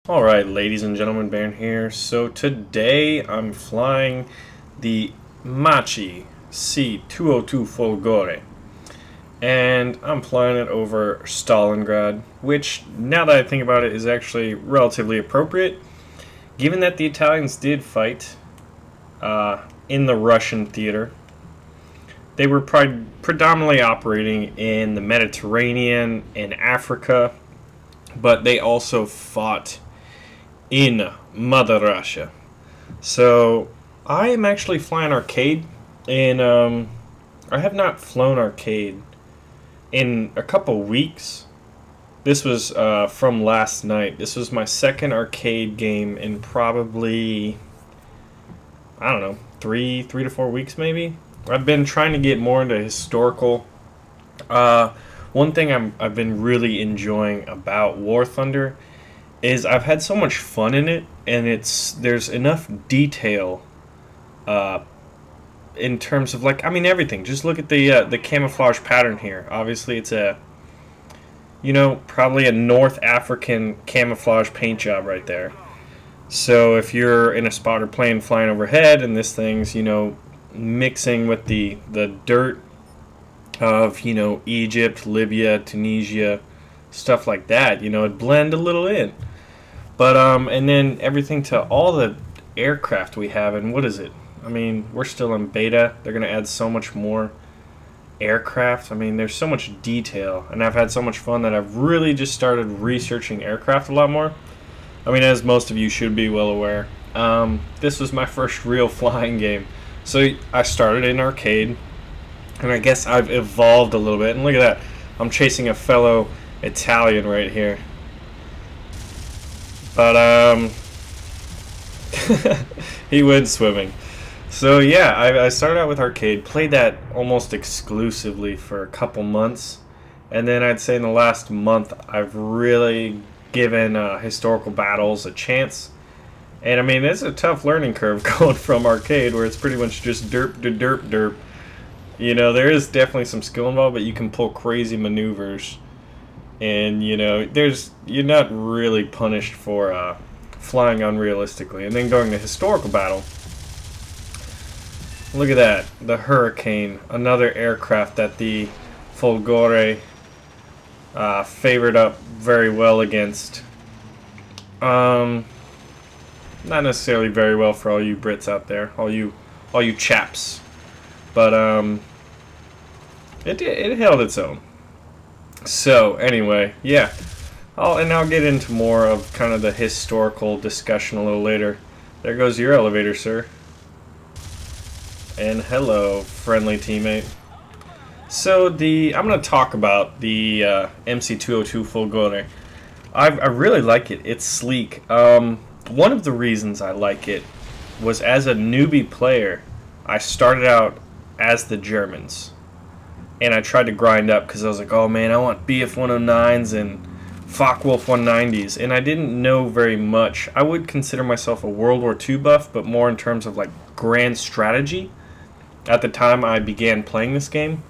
Alright, ladies and gentlemen, Baron here. So today I'm flying the Macchi C.202 Folgore. And I'm flying it over Stalingrad, which, now that I think about it, is actually relatively appropriate, given that the Italians did fight in the Russian theater. They were predominantly operating in the Mediterranean and Africa, but they also fought in Mother Russia. So I am actually flying arcade, and I have not flown arcade in a couple weeks. This was from last night. This was my second arcade game in probably, I don't know, three to 4 weeks maybe. I've been trying to get more into historical. One thing I've been really enjoying about War Thunder is I've had so much fun in it, and there's enough detail in terms of, like, I mean, everything. Just look at the camouflage pattern here. Obviously it's probably a North African camouflage paint job right there. So if you're in a spotter plane flying overhead and this thing's mixing with the dirt of Egypt, Libya, Tunisia, stuff like that, it'd blend a little in. But and then everything to all the aircraft we have, and what is it? I mean, we're still in beta. They're gonna add so much more aircraft. I mean, there's so much detail, and I've had so much fun that I've really just started researching aircraft a lot more. I mean, as most of you should be well aware, this was my first real flying game. So I started in arcade, and I guess I've evolved a little bit. And look at that, I'm chasing a fellow Italian right here. But he went swimming. So yeah, I started out with arcade, played that almost exclusively for a couple months, and then I'd say in the last month I've really given historical battles a chance. And I mean, it's a tough learning curve going from arcade, where it's pretty much just derp to derp derp. There is definitely some skill involved, but you can pull crazy maneuvers. And you're not really punished for flying unrealistically. And then going to historical battle, look at that, the Hurricane, another aircraft that the Folgore favored up very well against. Not necessarily very well for all you Brits out there, all you chaps, but it held its own. So anyway, yeah, I'll get into more of kind of the historical discussion a little later. There goes your elevator, sir. And hello, friendly teammate. So I'm going to talk about the MC.202 Folgore. I really like it. It's sleek. One of the reasons I like it was, as a newbie player, I started out as the Germans. And I tried to grind up because I was like, oh man, I want BF 109s and Focke-Wulf 190s. And I didn't know very much. I would consider myself a World War II buff, but more in terms of like grand strategy at the time I began playing this game.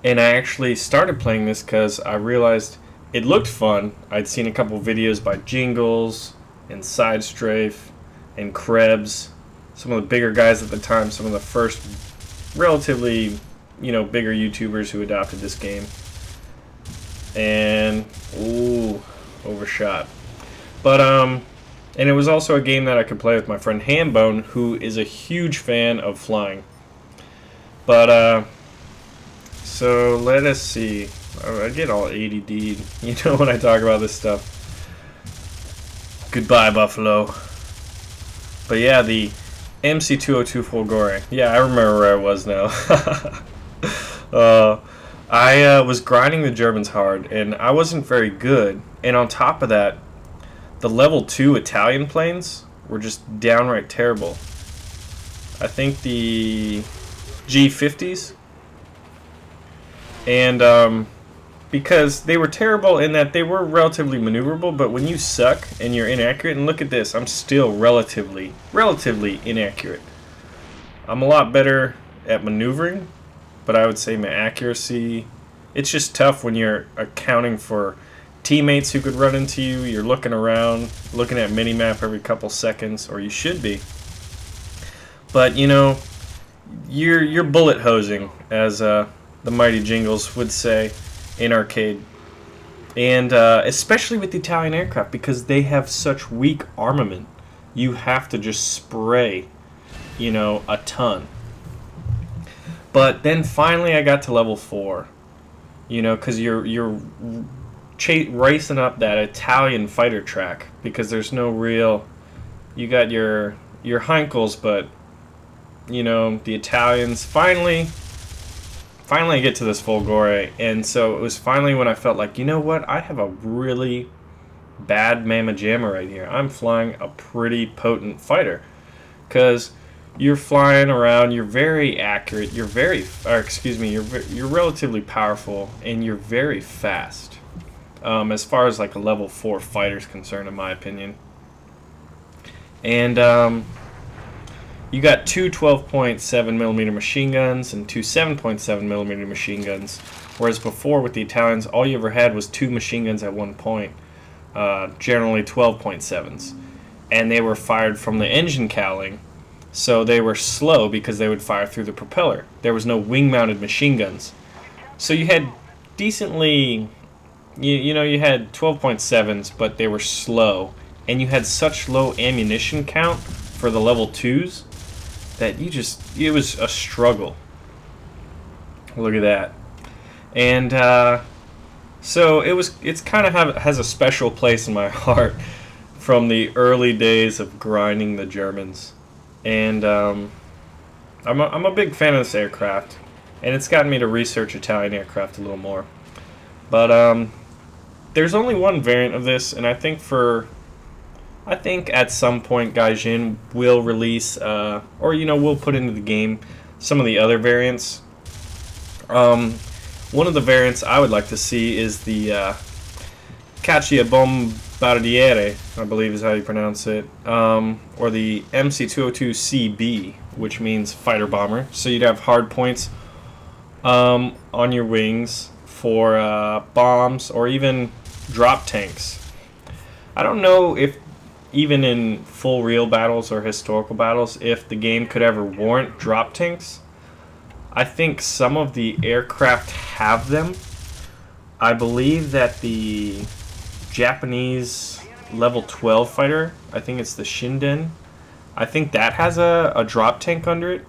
And I actually started playing this because I realized it looked fun. I'd seen a couple videos by Jingles and Sidestrafe and Krebs, some of the bigger guys at the time, some of the first relatively bigger YouTubers who adopted this game. And ooh, overshot. But and it was also a game that I could play with my friend Hambone, who is a huge fan of flying. But so let us see. I get all ADD'd, when I talk about this stuff. Goodbye, Buffalo. But yeah, the MC.202 Folgore. Yeah, I remember where I was now. I was grinding the Germans hard, and I wasn't very good. And on top of that, the level 2 Italian planes were just downright terrible. I think the G50s. And because they were terrible in that they were relatively maneuverable, but when you suck and you're inaccurate, and look at this, I'm still relatively inaccurate. I'm a lot better at maneuvering, but I would say my accuracy, it's just tough when you're accounting for teammates who could run into you. You're looking around, looking at minimap every couple seconds, or you should be. But you know, you're bullet hosing, as the mighty Jingles would say in arcade. And especially with the Italian aircraft, because they have such weak armament, you have to just spray, you know, a ton. But then finally I got to level 4, you know, because you're racing up that Italian fighter track, because there's no real, you got your Heinkels, but you know, the Italians. Finally I get to this Folgore, and so it was finally when I felt like, you know what, I have a really bad mamma jamma right here. I'm flying a pretty potent fighter, because you're flying around, you're very accurate, you're relatively powerful, and you're very fast. As far as like a level 4 fighter is concerned, in my opinion. And you got two 12.7mm machine guns and two 7.7mm machine guns, whereas before with the Italians, all you ever had was 2 machine guns at one point, generally 12.7s, and they were fired from the engine cowling, so they were slow because they would fire through the propeller. There was no wing-mounted machine guns, so you had decently, you know, you had 12.7s, but they were slow, and you had such low ammunition count for the level 2s that it was a struggle. Look at that. And so it's kind of has a special place in my heart from the early days of grinding the Germans. And I'm a big fan of this aircraft, and it's gotten me to research Italian aircraft a little more. But there's only one variant of this, and I think at some point Gaijin will release, or you know, we'll put into the game some of the other variants. One of the variants I would like to see is the Caccia Bombardiere, I believe is how you pronounce it, or the MC.202 CB, which means fighter bomber. So you'd have hard points on your wings for bombs or even drop tanks. I don't know if even in full real battles or historical battles, if the game could ever warrant drop tanks. I think some of the aircraft have them. I believe that the Japanese level 12 fighter, I think it's the Shinden, I think that has a drop tank under it.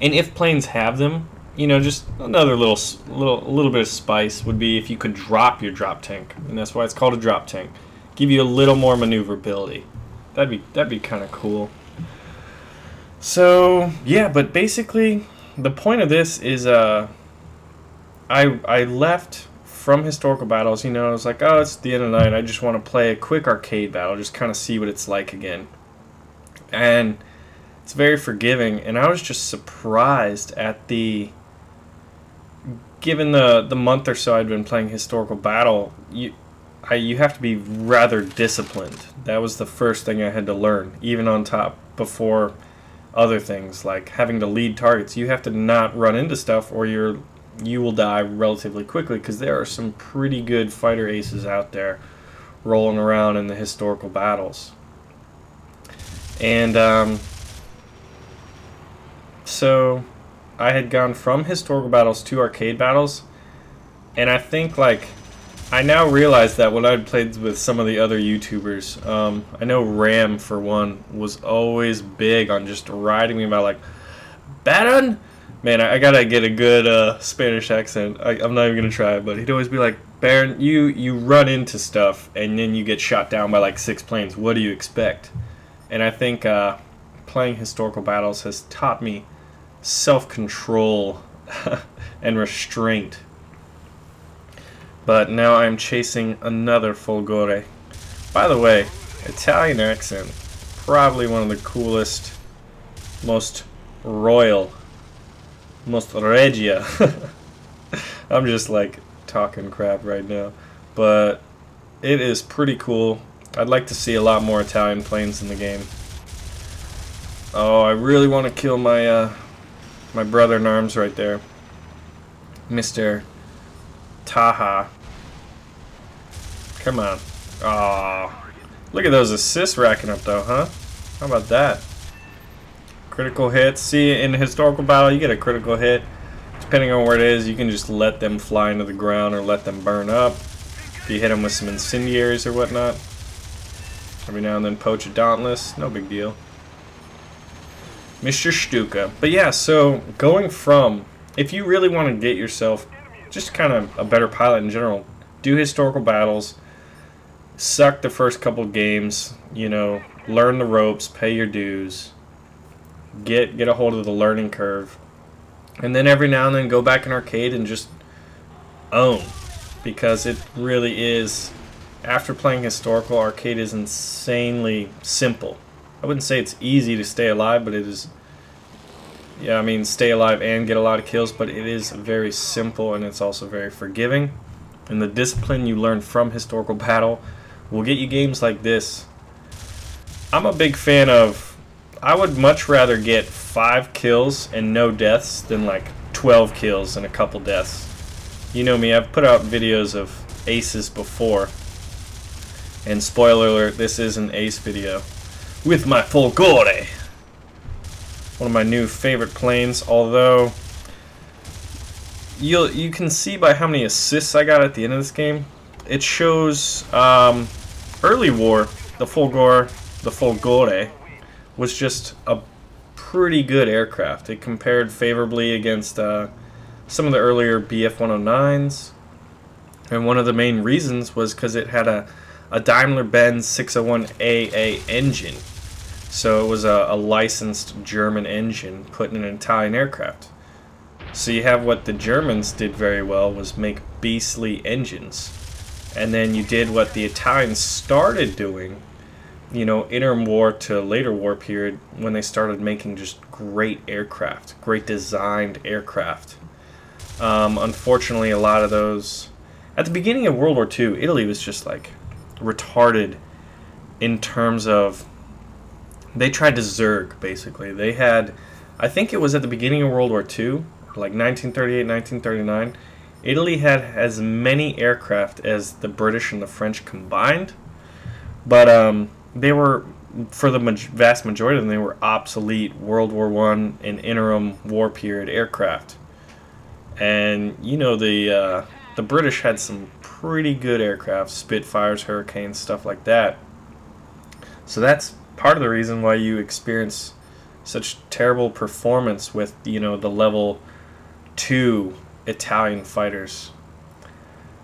And if planes have them, you know, just another little bit of spice would be if you could drop your drop tank, and that's why it's called a drop tank. Give you a little more maneuverability. That'd be kind of cool. So yeah, but basically the point of this is I left from historical battles. You know, I was like, oh, it's the end of the night. I just want to play a quick arcade battle, just kind of see what it's like again. And it's very forgiving. And I was just surprised at given the month or so I'd been playing historical battle. You have to be rather disciplined. That was the first thing I had to learn, even on top, before other things like having to lead targets. You have to not run into stuff, or you will die relatively quickly, because there are some pretty good fighter aces out there rolling around in the historical battles. And so I had gone from historical battles to arcade battles, and I think, like, I now realize that when I'd played with some of the other YouTubers, I know Ram, for one, was always big on just riding me by, like, Baron? Man, I gotta get a good Spanish accent. I'm not even gonna try it, but he'd always be like, Baron, you run into stuff, and then you get shot down by, like, 6 planes. What do you expect? And I think playing historical battles has taught me self-control and restraint. But now I'm chasing another Folgore. By the way, Italian accent, probably one of the coolest, most royal, most regia. I'm just like talking crap right now. But it is pretty cool. I'd like to see a lot more Italian planes in the game. Oh, I really want to kill my my brother in arms right there, Mr. Taha. Come on. Aw. Look at those assists racking up though, huh? How about that? Critical hits. See, in a historical battle, you get a critical hit. Depending on where it is, you can just let them fly into the ground or let them burn up. If you hit them with some incendiaries or whatnot. Every now and then poach a dauntless. No big deal. Mr. Stuka. But yeah, so going from, if you really want to get yourself just kind of a better pilot in general, do historical battles, suck the first couple games, you know, learn the ropes, pay your dues, get a hold of the learning curve, and then every now and then go back in arcade and just own, because it really is, after playing historical, arcade is insanely simple. I wouldn't say it's easy to stay alive, but it is, yeah, I mean, stay alive and get a lot of kills, but it is very simple, and it's also very forgiving. And the discipline you learn from historical battle will get you games like this. I'm a big fan of, I would much rather get 5 kills and no deaths than like 12 kills and a couple deaths. You know me, I've put out videos of aces before. And spoiler alert, this is an ace video. With my Folgore! One of my new favorite planes, although you can see by how many assists I got at the end of this game. It shows early war, the Folgore was just a pretty good aircraft. It compared favorably against some of the earlier BF-109s, and one of the main reasons was because it had a Daimler-Benz 601AA engine. So it was a licensed German engine put in an Italian aircraft. So you have what the Germans did very well, was make beastly engines. And then you did what the Italians started doing, you know, interwar to later war period, when they started making just great aircraft, great designed aircraft. Unfortunately, a lot of those, at the beginning of World War II, Italy was just like retarded in terms of, they tried to zerg, basically. They had, I think it was at the beginning of World War II, like 1938, 1939, Italy had as many aircraft as the British and the French combined, but they were, for the vast majority of them, they were obsolete World War I and interim war period aircraft. And, you know, the British had some pretty good aircraft, Spitfires, Hurricanes, stuff like that. So that's part of the reason why you experience such terrible performance with, you know, the level 2 Italian fighters.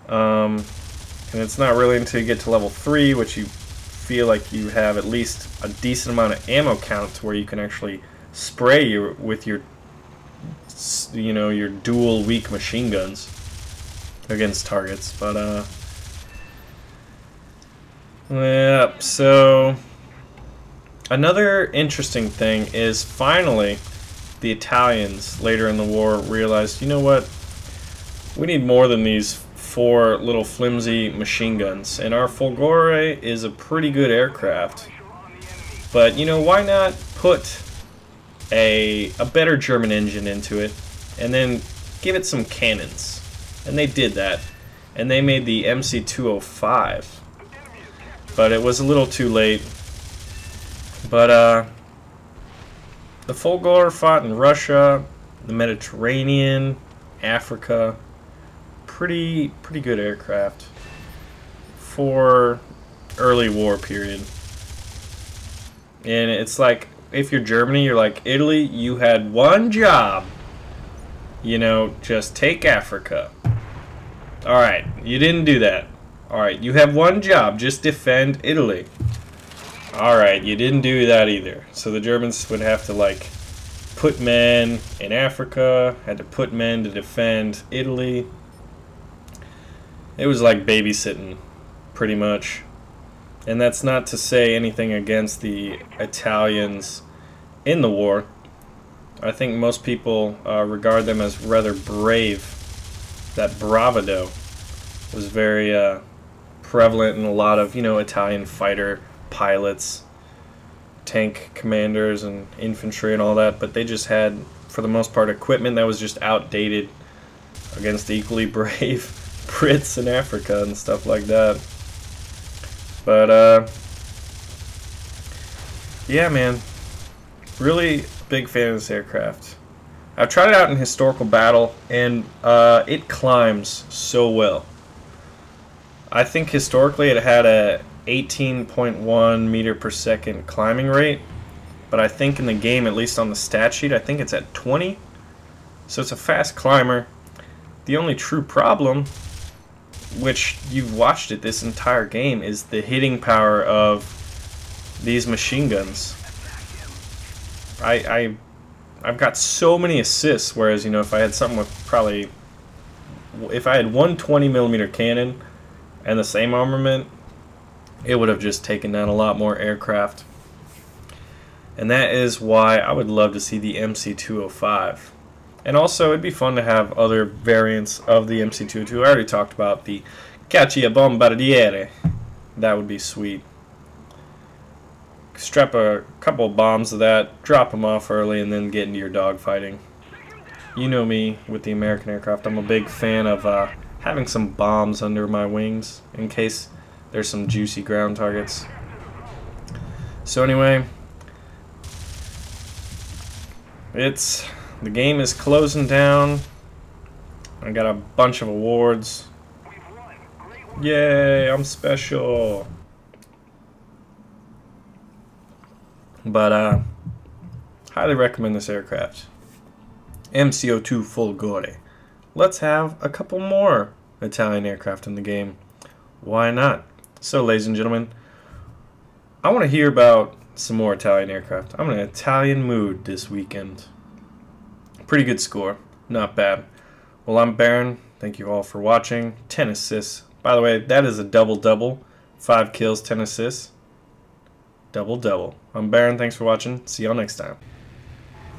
And it's not really until you get to level 3, which you feel like you have at least a decent amount of ammo count to where you can actually spray with your, you know, your dual weak machine guns against targets. But yeah, so another interesting thing is, finally the Italians later in the war realized, you know what, we need more than these 4 little flimsy machine guns, and our Folgore is a pretty good aircraft, but you know, why not put a better German engine into it and then give it some cannons? And they did that, and they made the MC.205, but it was a little too late. But the Folgore fought in Russia, the Mediterranean, Africa. Pretty good aircraft for early war period. And it's like, if you're Germany, you're like, Italy, you had one job. You know, just take Africa. Alright, you didn't do that. Alright, you have one job, just defend Italy. Alright, you didn't do that either. So the Germans would have to, like, put men in Africa, had to put men to defend Italy. It was like babysitting, pretty much. And that's not to say anything against the Italians in the war. I think most people regard them as rather brave. That bravado was very prevalent in a lot of, you know, Italian fighter pilots, tank commanders and infantry and all that, but they just had, for the most part, equipment that was just outdated against the equally brave Brits in Africa and stuff like that. But yeah, man, really big fan of this aircraft. I've tried it out in historical battle, and it climbs so well. I think historically it had a 18.1 meter per second climbing rate, but I think in the game, at least on the stat sheet, I think it's at 20. So it's a fast climber. The only true problem, which you've watched it this entire game, is the hitting power of these machine guns. I've got so many assists, whereas, you know, if I had something with probably, if I had one 20mm cannon and the same armament, it would have just taken down a lot more aircraft. And that is why I would love to see the MC.205. And also, it'd be fun to have other variants of the MC.202. I already talked about the Caccia Bombardiere. That would be sweet. Strap a couple of bombs of that, drop them off early, and then get into your dogfighting. You know me with the American aircraft. I'm a big fan of having some bombs under my wings in case there's some juicy ground targets. So anyway, the game is closing down. I got a bunch of awards. Yay, I'm special. But highly recommend this aircraft. MC.202 Folgore. Let's have a couple more Italian aircraft in the game. Why not? So, ladies and gentlemen, I want to hear about some more Italian aircraft. I'm in an Italian mood this weekend. Pretty good score. Not bad. Well, I'm Baron. Thank you all for watching. 10 assists. By the way, that is a double-double. 5 kills, 10 assists. Double-double. I'm Baron. Thanks for watching. See y'all next time.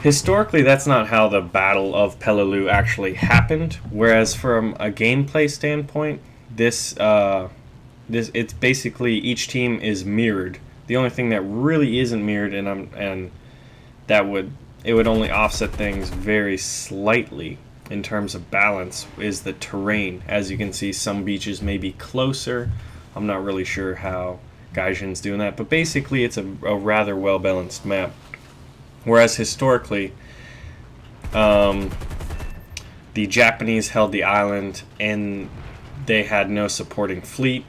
Historically, that's not how the Battle of Peleliu actually happened. Whereas from a gameplay standpoint, it's basically each team is mirrored. The only thing that really isn't mirrored, and it would only offset things very slightly in terms of balance, is the terrain. As you can see, some beaches may be closer. I'm not really sure how Gaijin's doing that, but basically it's a rather well-balanced map. Whereas historically, the Japanese held the island and they had no supporting fleet.